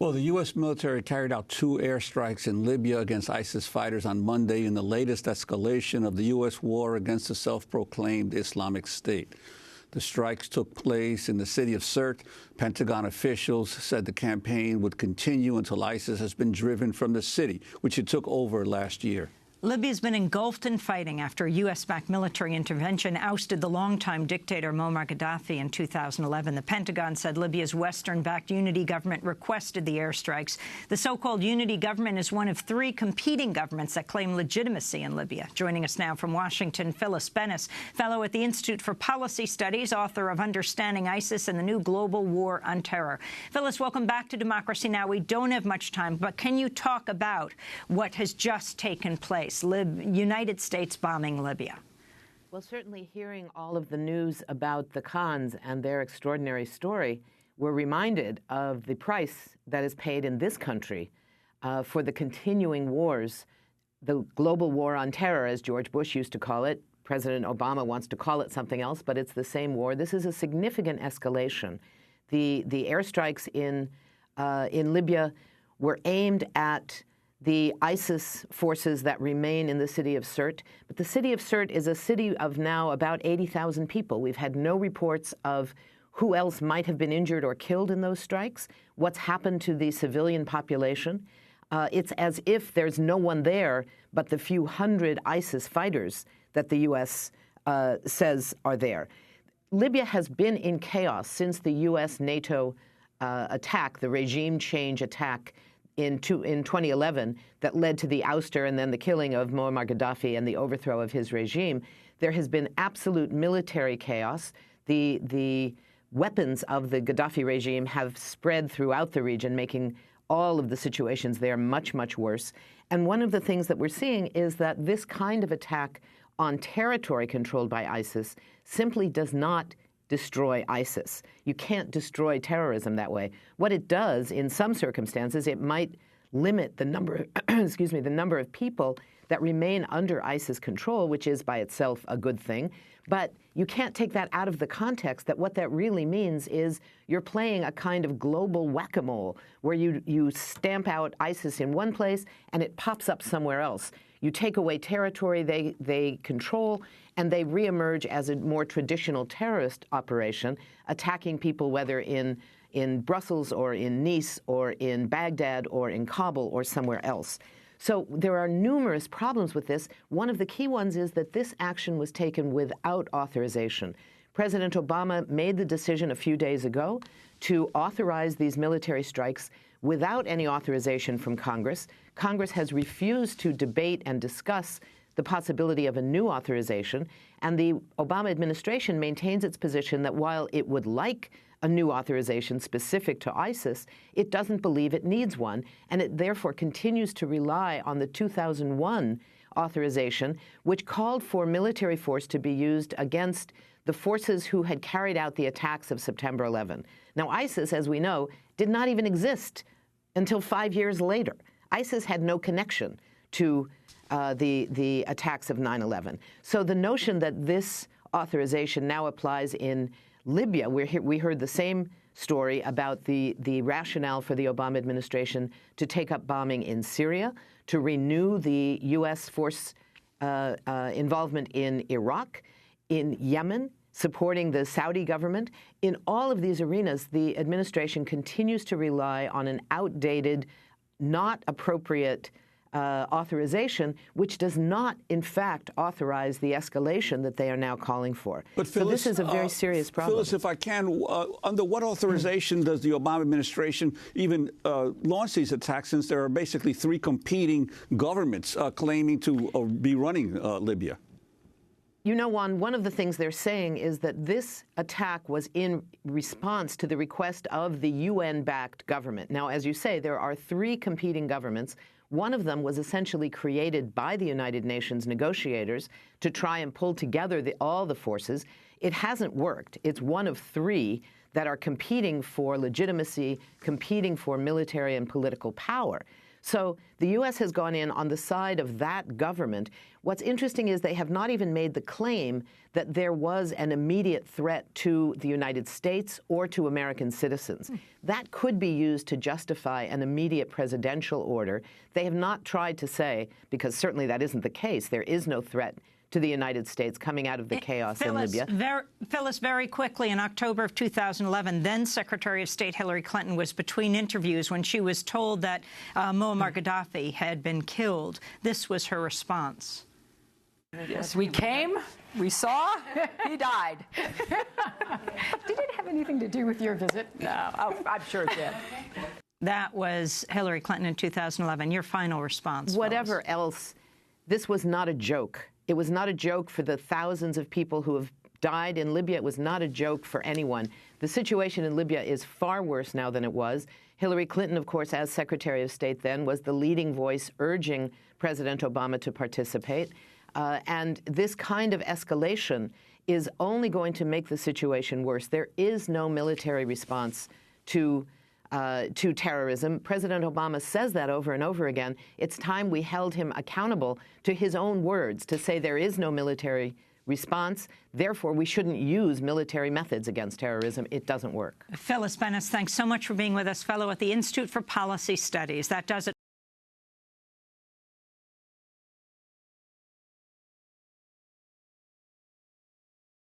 Well, the U.S. military carried out 2 airstrikes in Libya against ISIS fighters on Monday in the latest escalation of the U.S. war against the self-proclaimed Islamic State. The strikes took place in the city of Sirte. Pentagon officials said the campaign would continue until ISIS has been driven from the city, which it took over last year. Libya's been engulfed in fighting after a U.S.-backed military intervention ousted the longtime dictator Muammar Gaddafi in 2011. The Pentagon said Libya's Western-backed unity government requested the airstrikes. The so-called unity government is one of 3 competing governments that claim legitimacy in Libya. Joining us now from Washington, Phyllis Bennis, fellow at the Institute for Policy Studies, author of Understanding ISIS and the New Global War on Terror. Phyllis, welcome back to Democracy Now! We don't have much time, but can you talk about what has just taken place? United States bombing Libya. Well, certainly hearing all of the news about the Khans and their extraordinary story, we're reminded of the price that is paid in this country for the continuing wars, the global war on terror, as George Bush used to call it. President Obama wants to call it something else, but it's the same war. This is a significant escalation. The airstrikes in Libya were aimed at the ISIS forces that remain in the city of Sirte. But the city of Sirte is a city of now about 80,000 people. We've had no reports of who else might have been injured or killed in those strikes, what's happened to the civilian population. It's as if there's no one there but the few hundred ISIS fighters that the U.S. Says are there. Libya has been in chaos since the U.S.-NATO attack, the regime change attack in 2011 that led to the ouster and then the killing of Muammar Gaddafi and the overthrow of his regime. There has been absolute military chaos. The weapons of the Gaddafi regime have spread throughout the region, making all of the situations there much, much worse. And one of the things that we're seeing is that this kind of attack on territory controlled by ISIS simply does not destroy ISIS. You can't destroy terrorism that way. What it does, in some circumstances, it might limit the number, excuse me, the number of people that remain under ISIS control, which is by itself a good thing. But you can't take that out of the context that what that really means is you're playing a kind of global whack-a-mole where you stamp out ISIS in one place and it pops up somewhere else. You take away territory they control, and they reemerge as a more traditional terrorist operation, attacking people whether in Brussels or in Nice or in Baghdad or in Kabul or somewhere else. So there are numerous problems with this. One of the key ones is that this action was taken without authorization. President Obama made the decision a few days ago to authorize these military strikes without any authorization from Congress. Congress has refused to debate and discuss the possibility of a new authorization, and the Obama administration maintains its position that while it would like a new authorization specific to ISIS, it doesn't believe it needs one, and it therefore continues to rely on the 2001 authorization, which called for military force to be used against the forces who had carried out the attacks of September 11. Now, ISIS, as we know, did not even exist until 5 years later. ISIS had no connection to the attacks of 9/11. So the notion that this authorization now applies in Libya, we heard the same story about the rationale for the Obama administration to take up bombing in Syria, to renew the U.S. force involvement in Iraq, in Yemen, supporting the Saudi government. In all of these arenas, the administration continues to rely on an outdated, not appropriate authorization, which does not, in fact, authorize the escalation that they are now calling for. But Phyllis, so this is a very serious problem. Phyllis, if I can, under what authorization does the Obama administration even launch these attacks, since there are basically 3 competing governments claiming to be running Libya? You know, Juan, one of the things they're saying is that this attack was in response to the request of the UN-backed government. Now, as you say, there are 3 competing governments. One of them was essentially created by the United Nations negotiators to try and pull together all the forces. It hasn't worked. It's one of 3 that are competing for legitimacy, competing for military and political power. So the U.S. has gone in on the side of that government. What's interesting is they have not even made the claim that there was an immediate threat to the United States or to American citizens. That could be used to justify an immediate presidential order. They have not tried to say, because certainly that isn't the case, there is no threat to the United States coming out of the chaos in Libya. Phyllis, very quickly, in October of 2011, then Secretary of State Hillary Clinton was between interviews when she was told that Muammar Gaddafi had been killed. This was her response. Yes, we came, we saw, he died. Did it have anything to do with your visit? No, oh, I'm sure it did. That was Hillary Clinton in 2011. Your final response, Whatever else, this was not a joke. It was not a joke for the thousands of people who have died in Libya. It was not a joke for anyone. The situation in Libya is far worse now than it was. Hillary Clinton, of course, as Secretary of State then, was the leading voice urging President Obama to participate. And this kind of escalation is only going to make the situation worse. There is no military response to terrorism. President Obama says that over and over again. It's time we held him accountable to his own words to say there is no military response. Therefore, we shouldn't use military methods against terrorism. It doesn't work. Phyllis Bennis, thanks so much for being with us, fellow at the Institute for Policy Studies. That does it.